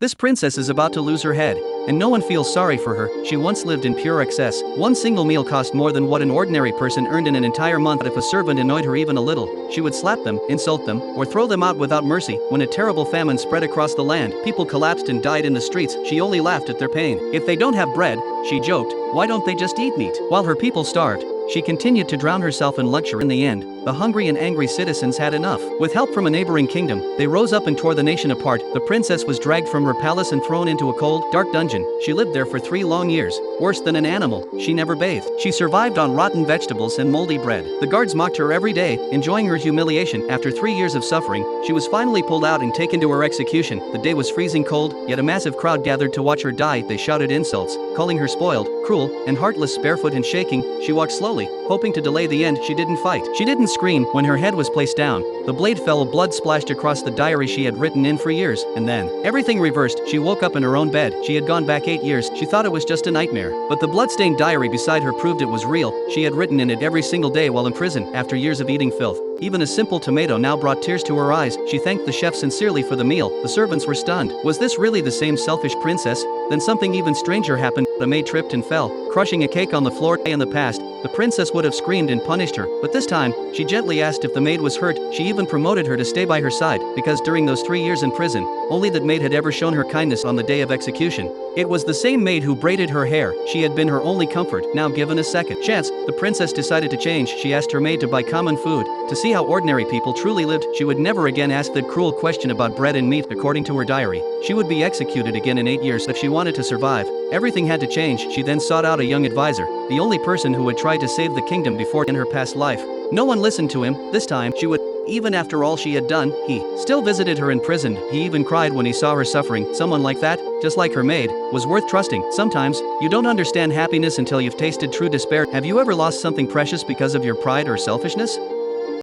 This princess is about to lose her head, and no one feels sorry for her. She once lived in pure excess. One single meal cost more than what an ordinary person earned in an entire month. If a servant annoyed her even a little, she would slap them, insult them, or throw them out without mercy. When a terrible famine spread across the land, people collapsed and died in the streets. She only laughed at their pain. If they don't have bread, she joked, why don't they just eat meat? While her people starved, she continued to drown herself in luxury. In the end, the hungry and angry citizens had enough. With help from a neighboring kingdom, they rose up and tore the nation apart. The princess was dragged from her palace and thrown into a cold, dark dungeon. She lived there for 3 long years. Worse than an animal, she never bathed. She survived on rotten vegetables and moldy bread. The guards mocked her every day, enjoying her humiliation. After 3 years of suffering, she was finally pulled out and taken to her execution. The day was freezing cold, yet a massive crowd gathered to watch her die. They shouted insults, calling her spoiled, cruel, and heartless. Barefoot and shaking, she walked slowly, hoping to delay the end. She didn't fight. She didn't scream. When her head was placed down, the blade fell. Blood splashed across the diary she had written in for years. And then, everything reversed. She woke up in her own bed. She had gone back 8 years. She thought it was just a nightmare. But the blood-stained diary beside her proved it was real. She had written in it every single day while in prison. After years of eating filth, even a simple tomato now brought tears to her eyes. She thanked the chef sincerely for the meal. The servants were stunned. Was this really the same selfish princess? Then something even stranger happened. The maid tripped and fell, crushing a cake on the floor. In the past, the princess would have screamed and punished her, but this time, she gently asked if the maid was hurt. She even promoted her to stay by her side, because during those 3 years in prison, only that maid had ever shown her kindness. On the day of execution, it was the same maid who braided her hair. She had been her only comfort. Now given a second chance, the princess decided to change. She asked her maid to buy common food, to see how ordinary people truly lived. She would never again ask that cruel question about bread and meat. According to her diary, she would be executed again in 8 years. If she wanted to survive, everything had to change. She then sought out a young advisor, the only person who had tried to save the kingdom before in her past life. No one listened to him. This time, she would. Even after all she had done, he still visited her in prison. He even cried when he saw her suffering. Someone like that, just like her maid, was worth trusting. Sometimes, you don't understand happiness until you've tasted true despair. Have you ever lost something precious because of your pride or selfishness?